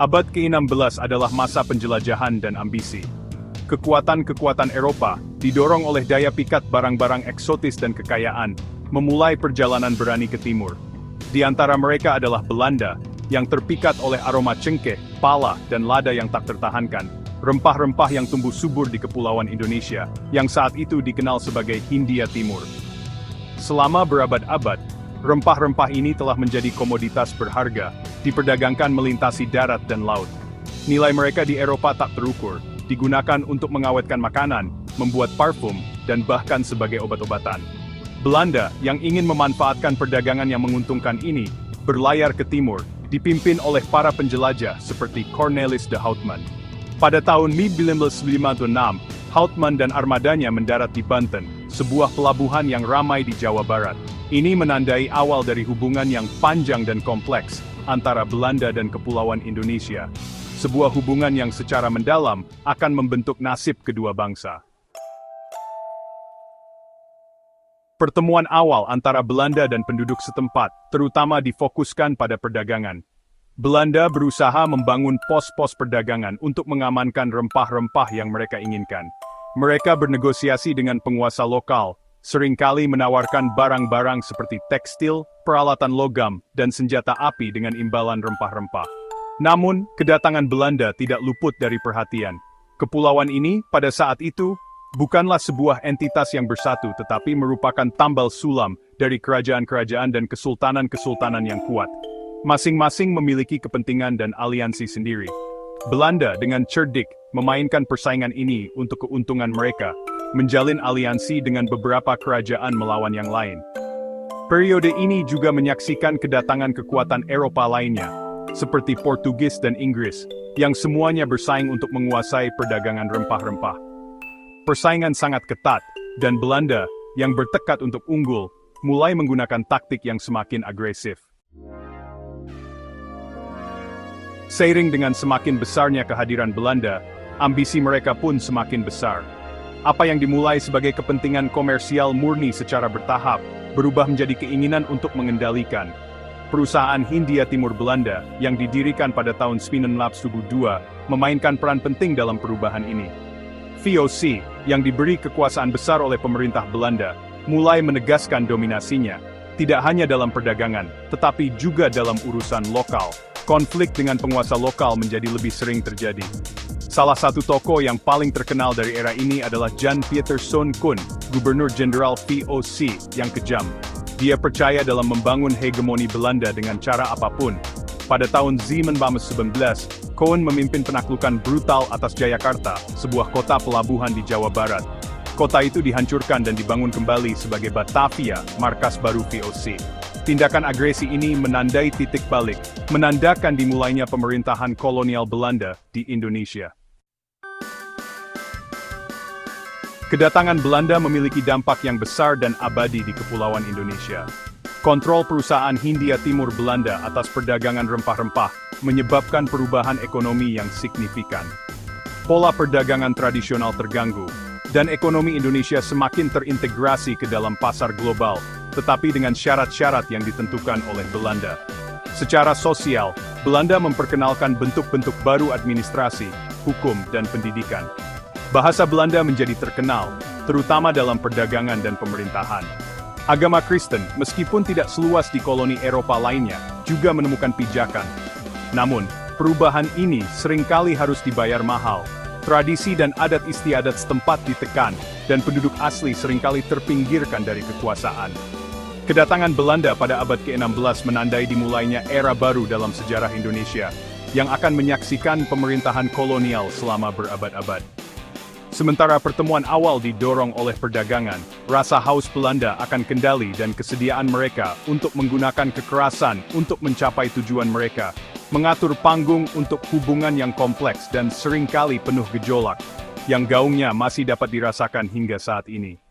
Abad ke-16 adalah masa penjelajahan dan ambisi. Kekuatan-kekuatan Eropa, didorong oleh daya pikat barang-barang eksotis dan kekayaan, memulai perjalanan berani ke timur. Di antara mereka adalah Belanda, yang terpikat oleh aroma cengkeh, pala, dan lada yang tak tertahankan, rempah-rempah yang tumbuh subur di Kepulauan Indonesia, yang saat itu dikenal sebagai Hindia Timur. Selama berabad-abad, rempah-rempah ini telah menjadi komoditas berharga, diperdagangkan melintasi darat dan laut. Nilai mereka di Eropa tak terukur, digunakan untuk mengawetkan makanan, membuat parfum, dan bahkan sebagai obat-obatan. Belanda, yang ingin memanfaatkan perdagangan yang menguntungkan ini, berlayar ke timur, dipimpin oleh para penjelajah seperti Cornelis de Houtman. Pada tahun 1556, Houtman dan armadanya mendarat di Banten, sebuah pelabuhan yang ramai di Jawa Barat. Ini menandai awal dari hubungan yang panjang dan kompleks antara Belanda dan Kepulauan Indonesia. Sebuah hubungan yang secara mendalam akan membentuk nasib kedua bangsa. Pertemuan awal antara Belanda dan penduduk setempat, terutama difokuskan pada perdagangan. Belanda berusaha membangun pos-pos perdagangan untuk mengamankan rempah-rempah yang mereka inginkan. Mereka bernegosiasi dengan penguasa lokal, seringkali menawarkan barang-barang seperti tekstil, peralatan logam, dan senjata api dengan imbalan rempah-rempah. Namun, kedatangan Belanda tidak luput dari perhatian. Kepulauan ini, pada saat itu, bukanlah sebuah entitas yang bersatu tetapi merupakan tambal sulam dari kerajaan-kerajaan dan kesultanan-kesultanan yang kuat. Masing-masing memiliki kepentingan dan aliansi sendiri. Belanda dengan cerdik memainkan persaingan ini untuk keuntungan mereka, menjalin aliansi dengan beberapa kerajaan melawan yang lain. Periode ini juga menyaksikan kedatangan kekuatan Eropa lainnya, seperti Portugis dan Inggris, yang semuanya bersaing untuk menguasai perdagangan rempah-rempah. Persaingan sangat ketat, dan Belanda, yang bertekad untuk unggul, mulai menggunakan taktik yang semakin agresif. Seiring dengan semakin besarnya kehadiran Belanda, ambisi mereka pun semakin besar. Apa yang dimulai sebagai kepentingan komersial murni secara bertahap, berubah menjadi keinginan untuk mengendalikan. Perusahaan Hindia Timur Belanda, yang didirikan pada tahun 1902, memainkan peran penting dalam perubahan ini. VOC, yang diberi kekuasaan besar oleh pemerintah Belanda, mulai menegaskan dominasinya, tidak hanya dalam perdagangan, tetapi juga dalam urusan lokal. Konflik dengan penguasa lokal menjadi lebih sering terjadi. Salah satu tokoh yang paling terkenal dari era ini adalah Jan Pieter Soen Koen, Gubernur Jenderal VOC yang kejam. Dia percaya dalam membangun hegemoni Belanda dengan cara apapun. Pada tahun 1919, Koen memimpin penaklukan brutal atas Jayakarta, sebuah kota pelabuhan di Jawa Barat. Kota itu dihancurkan dan dibangun kembali sebagai Batavia, markas baru VOC. Tindakan agresi ini menandai titik balik, menandakan dimulainya pemerintahan kolonial Belanda di Indonesia. Kedatangan Belanda memiliki dampak yang besar dan abadi di Kepulauan Indonesia. Kontrol perusahaan Hindia Timur Belanda atas perdagangan rempah-rempah menyebabkan perubahan ekonomi yang signifikan. Pola perdagangan tradisional terganggu, dan ekonomi Indonesia semakin terintegrasi ke dalam pasar global, tetapi dengan syarat-syarat yang ditentukan oleh Belanda. Secara sosial, Belanda memperkenalkan bentuk-bentuk baru administrasi, hukum, dan pendidikan. Bahasa Belanda menjadi terkenal, terutama dalam perdagangan dan pemerintahan. Agama Kristen, meskipun tidak seluas di koloni Eropa lainnya, juga menemukan pijakan. Namun, perubahan ini seringkali harus dibayar mahal. Tradisi dan adat istiadat setempat ditekan, dan penduduk asli seringkali terpinggirkan dari kekuasaan. Kedatangan Belanda pada abad ke-16 menandai dimulainya era baru dalam sejarah Indonesia, yang akan menyaksikan pemerintahan kolonial selama berabad-abad. Sementara pertemuan awal didorong oleh perdagangan, rasa haus Belanda akan kendali dan kesediaan mereka untuk menggunakan kekerasan untuk mencapai tujuan mereka, mengatur panggung untuk hubungan yang kompleks dan seringkali penuh gejolak, yang gaungnya masih dapat dirasakan hingga saat ini.